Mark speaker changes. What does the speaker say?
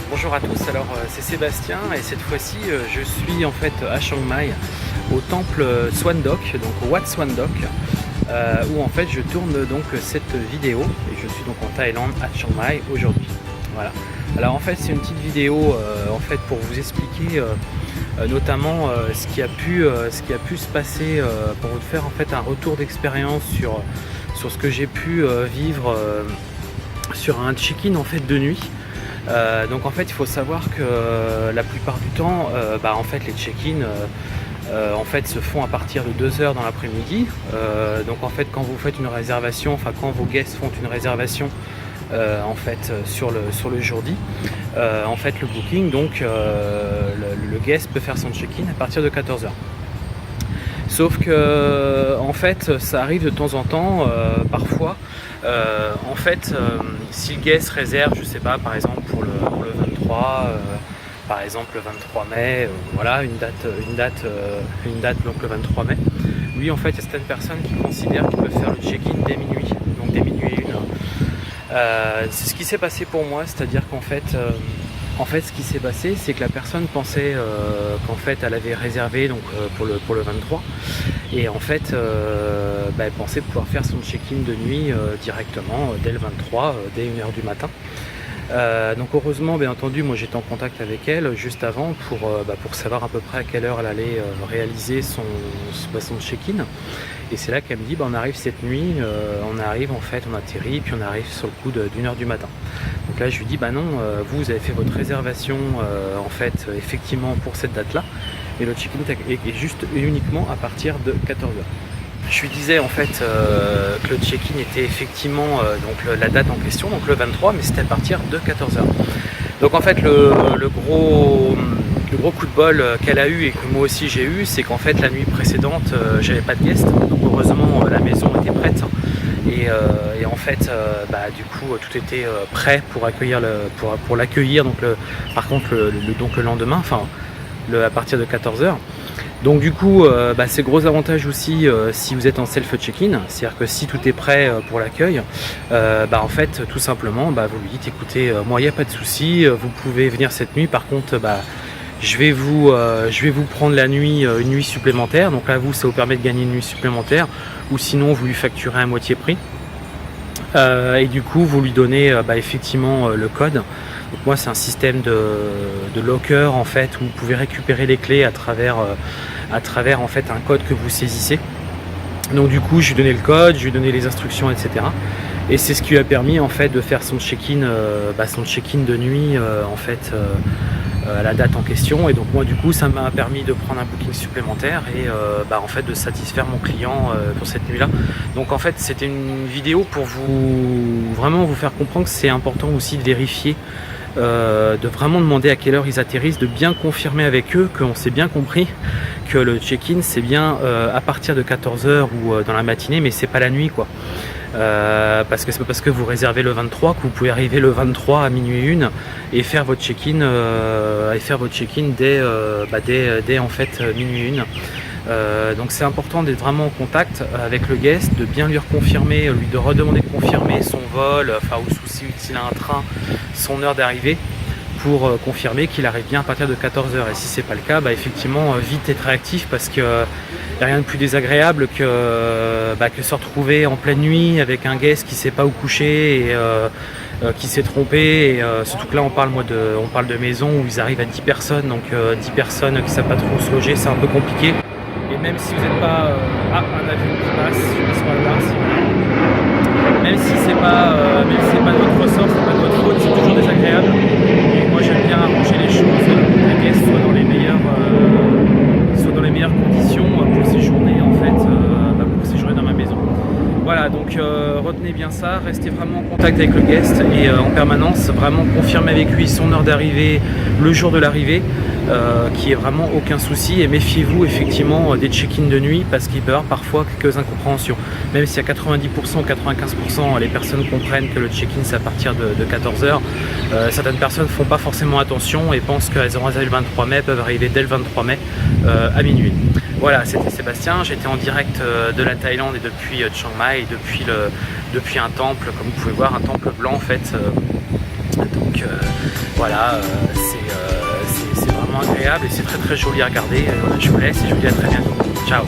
Speaker 1: Bonjour à tous, alors c'est Sébastien et cette fois-ci je suis en fait à Chiang Mai au temple Swan Dock, donc au Wat Swan Dock, où en fait je tourne donc cette vidéo et je suis donc en Thaïlande à Chiang Mai aujourd'hui. Voilà. Alors en fait c'est une petite vidéo en fait pour vous expliquer notamment ce qui a pu se passer pour vous faire en fait un retour d'expérience sur ce que j'ai pu vivre sur un check-in en fait de nuit. Donc en fait il faut savoir que la plupart du temps en fait les check-in en fait se font à partir de 2 h dans l'après-midi. Donc en fait quand vous faites une réservation, enfin quand vos guests font une réservation en fait sur le jour dit, en fait le booking, donc le guest peut faire son check-in à partir de 14 h. Sauf que en fait ça arrive de temps en temps, parfois en fait si le guest réserve, je sais pas, par exemple pour le 23, par exemple le 23 mai, voilà une date donc le 23 mai, lui en fait il y a certaines personnes qui considèrent qu'ils peuvent faire le check-in dès minuit, donc dès minuit et 1. C'est ce qui s'est passé pour moi, c'est-à-dire qu'en fait ce qui s'est passé, c'est que la personne pensait qu'en fait elle avait réservé donc pour le 23, et en fait elle pensait pouvoir faire son check-in de nuit directement dès le 23, dès 1 h du matin. Donc heureusement, bien entendu, moi j'étais en contact avec elle juste avant pour savoir à peu près à quelle heure elle allait réaliser son check-in. Et c'est là qu'elle me dit on arrive cette nuit, on arrive en fait, on atterrit, puis on arrive sur le coup d'1 h du matin. Donc là je lui dis non, vous avez fait votre réservation en fait effectivement pour cette date là, et le check-in est juste et uniquement à partir de 14 h. Je lui disais en fait que le check-in était effectivement donc la date en question, donc le 23, mais c'était à partir de 14 h. Donc en fait le gros coup de bol qu'elle a eu et que moi aussi j'ai eu, c'est qu'en fait la nuit précédente j'avais pas de guest, donc heureusement la maison était prête, et en fait du coup tout était prêt pour accueillir pour l'accueillir, donc par contre le lendemain, enfin à partir de 14 h. Donc du coup, c'est gros avantage aussi si vous êtes en self-check-in, c'est-à-dire que si tout est prêt pour l'accueil, en fait tout simplement vous lui dites écoutez, moi il n'y a pas de souci, vous pouvez venir cette nuit, par contre je vais vous prendre la nuit, une nuit supplémentaire, donc là ça vous permet de gagner une nuit supplémentaire, ou sinon vous lui facturez à moitié prix, et du coup vous lui donnez effectivement le code. Donc moi c'est un système de locker en fait, où vous pouvez récupérer les clés à travers en fait un code que vous saisissez. Donc du coup je lui donnais le code, je lui donnais les instructions, etc. Et c'est ce qui lui a permis en fait de faire son check-in de nuit en fait à la date en question. Et donc moi du coup ça m'a permis de prendre un booking supplémentaire et en fait de satisfaire mon client pour cette nuit là. Donc en fait c'était une vidéo pour vraiment vous faire comprendre que c'est important aussi de vérifier, de vraiment demander à quelle heure ils atterrissent, de bien confirmer avec eux qu'on s'est bien compris que le check-in c'est bien à partir de 14 h ou dans la matinée, mais c'est pas la nuit quoi. Parce que c'est pas parce que vous réservez le 23 que vous pouvez arriver le 23 à minuit 1 et faire votre check-in dès en fait minuit 1. Donc c'est important d'être vraiment en contact avec le guest, de bien lui reconfirmer, lui de redemander de confirmer son vol, ou s'il a un train, son heure d'arrivée, pour confirmer qu'il arrive bien à partir de 14 h. Et si c'est pas le cas, effectivement vite être réactif, parce que y a rien de plus désagréable que se retrouver en pleine nuit avec un guest qui sait pas où coucher et qui s'est trompé, et surtout que là on parle de maison où ils arrivent à 10 personnes, donc 10 personnes qui savent pas trop où se loger, c'est un peu compliqué. Et même si vous n'êtes pas un avion qui passe, je passe par là, même si c'est pas de votre ressort, c'est pas de votre faute, c'est toujours désagréable. Et moi j'aime bien arranger les choses pour que les guests soient dans les meilleures conditions pour séjourner en fait, pour séjourner dans ma maison. Voilà, donc retenez bien ça, restez vraiment en contact avec le guest et en permanence, vraiment confirmez avec lui son heure d'arrivée, le jour de l'arrivée, qu'il n'y ait vraiment aucun souci, et méfiez-vous effectivement des check-in de nuit, parce qu'il peut y avoir parfois quelques incompréhensions. Même si à 90% 95% les personnes comprennent que le check-in c'est à partir de 14 h, certaines personnes ne font pas forcément attention et pensent qu'elles auront réservé le 23 mai, peuvent arriver dès le 23 mai à minuit. Voilà, c'était Sébastien, j'étais en direct de la Thaïlande et depuis Chiang Mai, depuis un temple, comme vous pouvez voir, un temple blanc en fait, Donc voilà, c'est vraiment agréable et c'est très joli à regarder. Voilà, je vous laisse et je vous dis à très bientôt. Ciao.